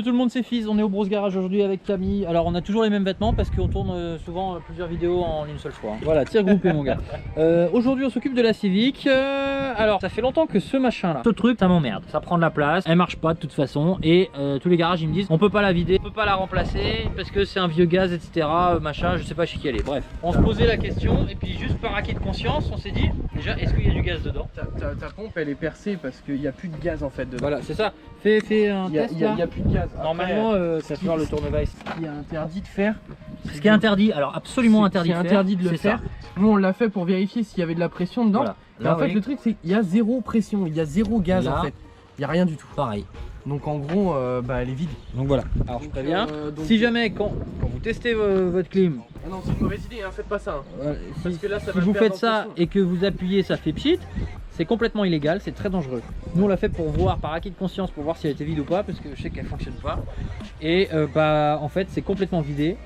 Yo tout le monde, c'est Fizz, on est au Bros Garage aujourd'hui avec Camille. Alors on a toujours les mêmes vêtements parce qu'on tourne souvent plusieurs vidéos en une seule fois. Voilà, tir groupé mon gars. Aujourd'hui on s'occupe de la Civic. Alors ça fait longtemps que ce machin là, ce truc ça m'emmerde. Ça prend de la place, elle marche pas de toute façon. Et tous les garages ils me disent on peut pas la vider, on peut pas la remplacer parce que c'est un vieux gaz etc. Machin, je sais pas chez qui elle est. Bref, on se posait la question et puis juste par acquis de conscience on s'est dit déjà est-ce qu'il y a du gaz dedans? Ta pompe elle est percée parce qu'il n'y a plus de gaz en fait dedans. Voilà, c'est ça. Fais un test là. Il n'y a plus de gaz. Normalement, ça fait le tournevis. Il est interdit de faire. Ce qui est interdit, alors absolument interdit de faire. Interdit de le faire. Nous on l'a fait pour vérifier s'il y avait de la pression dedans. Voilà. Et en fait le truc c'est qu'il y a zéro pression, il y a zéro gaz en fait. Il n'y a rien du tout. Pareil. Donc en gros, elle est vide. Donc voilà. Alors je préviens, si jamais quand vous testez votre clim. Ah non, c'est une mauvaise idée, hein, faites pas ça. Hein. Parce que là, ça si va vous perdre faites en ça pression. et que vous appuyez, ça fait pchit. C'est complètement illégal, c'est très dangereux. Nous on l'a fait pour voir, par acquis de conscience, pour voir si elle était vide ou pas, parce que je sais qu'elle fonctionne pas. Et en fait c'est complètement vidé.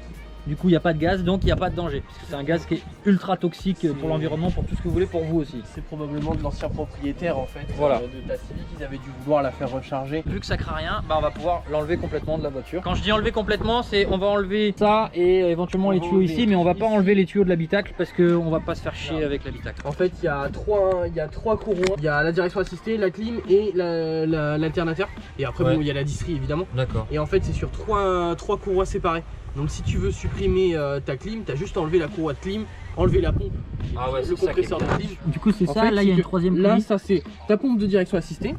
Du coup il n'y a pas de gaz, donc il n'y a pas de danger. Parce que c'est un gaz qui est ultra toxique pour l'environnement, pour tout ce que vous voulez, pour vous aussi. C'est probablement de l'ancien propriétaire en fait. Voilà. De ta Civic, ils avaient dû vouloir la faire recharger. Vu que ça craint rien, on va pouvoir l'enlever complètement de la voiture. Quand je dis enlever complètement, c'est on va enlever ça et éventuellement les tuyaux ici, mais on va pas enlever les tuyaux de l'habitacle parce qu'on va pas se faire chier avec l'habitacle. En fait, il y a trois courroies. Il y a la direction assistée, la clim et l'alternateur. Et après, bon, il y a la distrie évidemment. D'accord. Et en fait, c'est sur trois courroies séparées. Donc si tu veux supprimer ta clim, tu as juste enlevé la courroie de clim, enlever la pompe, le compresseur de clim. Du coup c'est En ça, fait, là il y a une troisième Là, prise. ça c'est ta pompe de direction assistée.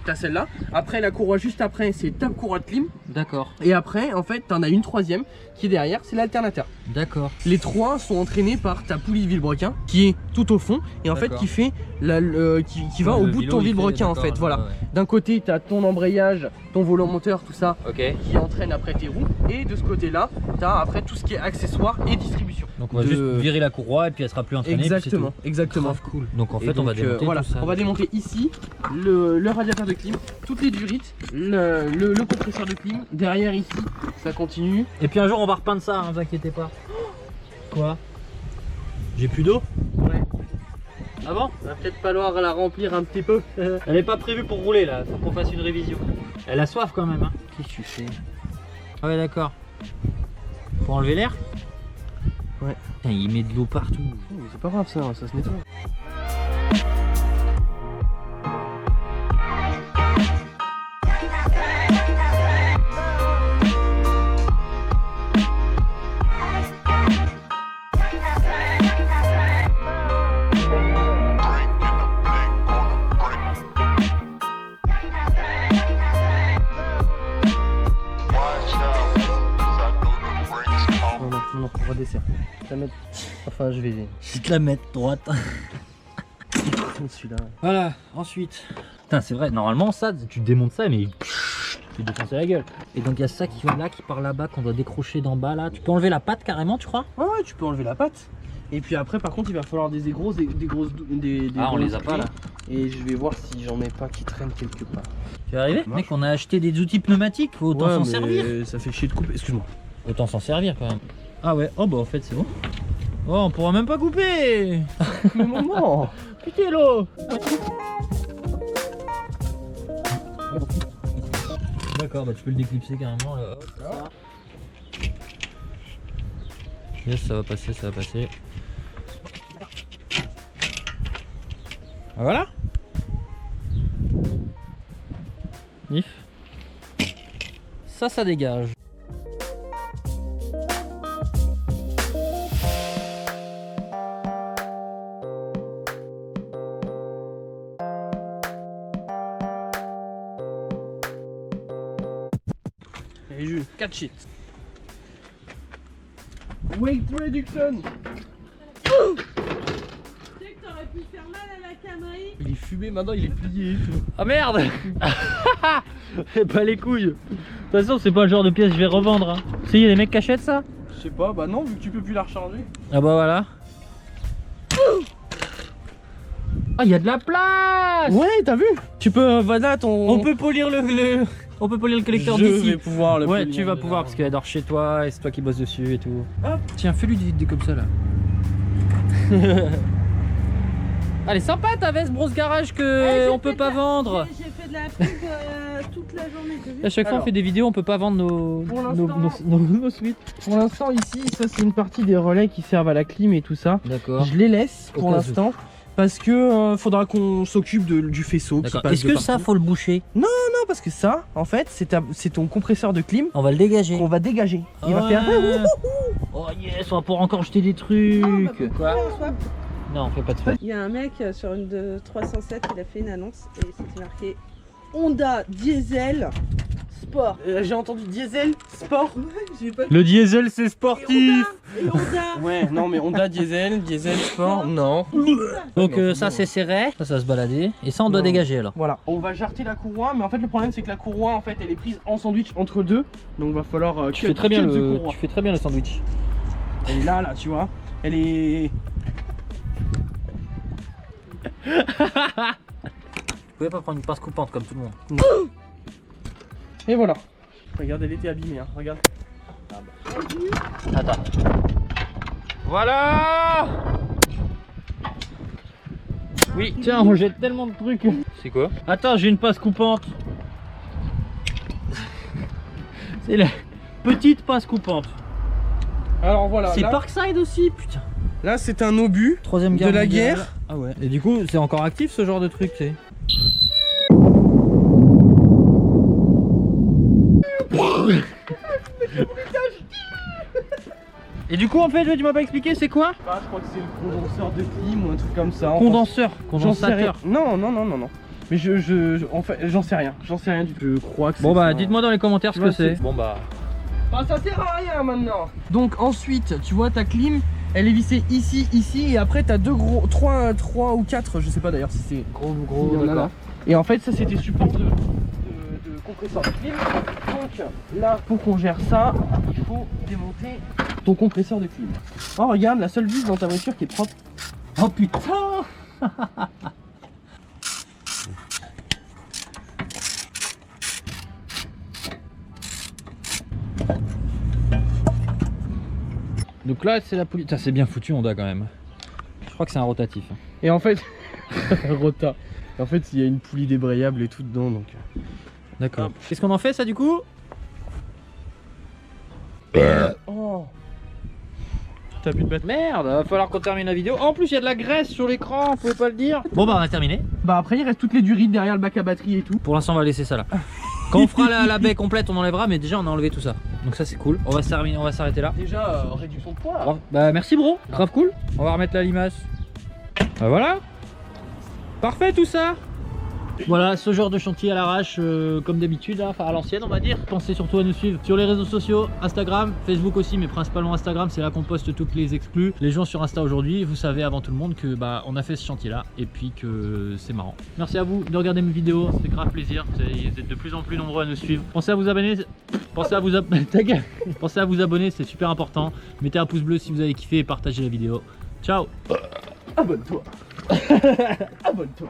T'as celle-là. Après la courroie juste après, c'est ta courroie de clim. D'accord. Et après, en fait, t'en as une troisième qui est derrière, c'est l'alternateur. D'accord. Les trois sont entraînés par ta poulie de vilebrequin qui est tout au fond et en fait qui fait qui va au bout de ton vilebrequin en fait. Voilà. D'un côté, tu as ton embrayage, ton volant moteur, tout ça qui entraîne après tes roues. Et de ce côté-là, tu as après tout ce qui est accessoires et distribution. Donc on va juste virer la courroie et puis elle sera plus entraînée. Exactement, exactement. Cool. Donc en fait, on va démonter voilà, tout ça. on va démonter ici le radiateur de clim, toutes les durites, le compresseur de clim. Derrière ici, ça continue. Et puis un jour, on va repeindre ça, hein, vous inquiétez pas. Quoi? J'ai plus d'eau? Ouais. Ah bon? Va peut-être falloir la remplir un petit peu. Elle est pas prévue pour rouler là, faut qu'on fasse une révision. Elle a soif quand même, hein. Qu'est-ce que tu fais? Ah ouais, d'accord. Faut enlever l'air? Ouais. Putain, il met de l'eau partout. Oh, c'est pas grave ça se nettoie. Non, on va desserre. Enfin, je vais. Je vais te la mettre droite. Celui-là. Voilà, ensuite. Putain, c'est vrai, normalement, ça, tu démontes ça, mais tu défonces la gueule. Et donc, il y a ça qui va là, qui part là-bas, qu'on doit décrocher d'en bas là. Tu peux enlever la patte carrément, tu crois? Ouais, tu peux enlever la patte. Et puis après, par contre, il va falloir des grosses. Ah, on les a pas là. Et je vais voir si j'en ai pas qui traînent quelque part. Tu vas arriver? Mec, on a acheté des outils pneumatiques, faut autant s'en servir. Ça fait chier de couper, excuse-moi. Autant s'en servir quand même. Ah ouais, oh bah en fait c'est bon. Oh, on pourra même pas couper. Mais non. Putain l'eau. D'accord, bah tu peux le déclipser carrément là. Hop, ça. Yes, ça va passer, ça va passer. Ah, voilà. Nif. Ça dégage. Et je 4 shit. Weight reduction. Tu sais que t'aurais pu faire mal à la camaille. Il est fumé maintenant, il est plié. Ah merde. Pas les couilles. De toute façon c'est pas le genre de pièce que je vais revendre, hein. Tu sais, il y a des mecs qui achètent ça. Je sais pas, bah non, vu que tu peux plus la recharger. Ah bah voilà. Ah, il y a de la place. Ouais, t'as vu? Tu peux, voilà ton. On peut polir on peut polir le collecteur Je d'ici. vais pouvoir le Ouais, polir. tu vas pouvoir parce qu'elle dort chez toi et c'est toi qui bosses dessus et tout. Hop, tiens, fais-lui des vidéos comme ça là. Elle est sympa ta veste Bros Garage que on peut pas vendre. J'ai fait de la pub toute la journée, t'as vu? À chaque fois on Alors, fait des vidéos, on peut pas vendre nos, pour nos, l'instant- nos suites. Pour l'instant ici, ça c'est une partie des relais qui servent à la clim et tout ça. D'accord. Je les laisse Au pour cas où. l'instant parce que faudra qu'on s'occupe du faisceau qui D'accord. passe Est-ce de que ça partout. faut le boucher? Non, parce que ça, en fait, c'est ton compresseur de clim On va le dégager. qu'on va dégager. Il va faire. Oh yes, on va pouvoir encore jeter des trucs. Quoi? Soit. Non, on fait pas de swap. Il y a un mec sur une de 307, il a fait une annonce et c'était marqué Honda Diesel Sport. J'ai entendu diesel, sport. J'ai pas Le diesel c'est sportif. Et Honda. Ouais, non, mais Honda diesel, sport, non. Donc Non, ça bon. c'est serré, ça se balader. Et ça on doit Non. dégager alors. Voilà, on va jarter la courroie, mais en fait le problème c'est que la courroie en fait elle est prise en sandwich entre deux, donc va falloir Tu fais très bien cut the le, courroie. tu fais très bien le sandwich. Elle est là, tu vois. Elle est. Vous pouvez pas prendre une pince coupante comme tout le monde. Et voilà. Regarde, elle était abîmée, hein. Regarde. Attends. Voilà. Oui, tiens, on jette tellement de trucs. C'est quoi? Attends, j'ai une pince coupante. C'est la petite pince coupante. Alors voilà. C'est Là, Parkside aussi, putain. là c'est un obus. Troisième De guerre la mondiale. guerre. Ah ouais. Et du coup, c'est encore actif ce genre de truc, tu sais. Et du coup, en fait, tu m'as pas expliqué, c'est quoi? Ah, je crois que c'est le condenseur de clim ou un truc comme ça. Enfin, Condenseur, j'en sais rien. condensateur. Non. Mais en fait, j'en sais rien. J'en sais rien du tout. Je crois que Bon c'est bah, ça. dites-moi dans les commentaires Tu ce que vois, c'est. c'est- Bon bah. Bah, ça sert à rien maintenant. Donc ensuite, tu vois ta clim, elle est vissée ici, et après t'as deux gros, trois ou quatre, je sais pas d'ailleurs si c'est Gros, il y en a là. Et en fait ça c'est des supports de compresseur de clim. Donc là pour qu'on gère ça, il faut démonter ton compresseur de clim. Oh regarde la seule vis dans ta voiture qui est propre. Oh putain. Donc là c'est la poulie. Putain, c'est bien foutu Honda quand même. Je crois que c'est un rotatif. Et en fait, rota. En fait il y a une poulie débrayable et tout dedans donc. D'accord. Qu'est-ce qu'on en fait ça du coup? Oh. T'as plus de batterie. Merde, va falloir qu'on termine la vidéo. En plus il y a de la graisse sur l'écran, on pouvait pas le dire. Bon bah on a terminé. Bah après il reste toutes les durites derrière le bac à batterie et tout. Pour l'instant on va laisser ça là. Quand on fera la baie complète on enlèvera, mais déjà on a enlevé tout ça. Donc ça c'est cool. On va s'arrêter là. Déjà réduction de poids là. Bah merci bro, grave cool. On va remettre la limace. Bah voilà. Parfait tout ça. Voilà, ce genre de chantier à l'arrache, comme d'habitude, hein, enfin à l'ancienne on va dire. Pensez surtout à nous suivre sur les réseaux sociaux, Instagram, Facebook aussi, mais principalement Instagram, c'est là qu'on poste toutes les exclus. Les gens sur Insta aujourd'hui, vous savez avant tout le monde que bah on a fait ce chantier là et puis que c'est marrant. Merci à vous de regarder mes vidéos, ça fait grave plaisir. Vous êtes de plus en plus nombreux à nous suivre. Pensez à vous abonner, pensez à vous abonner, c'est super important. Mettez un pouce bleu si vous avez kiffé et partagez la vidéo. Ciao. Abonne-toi. Abonne-toi.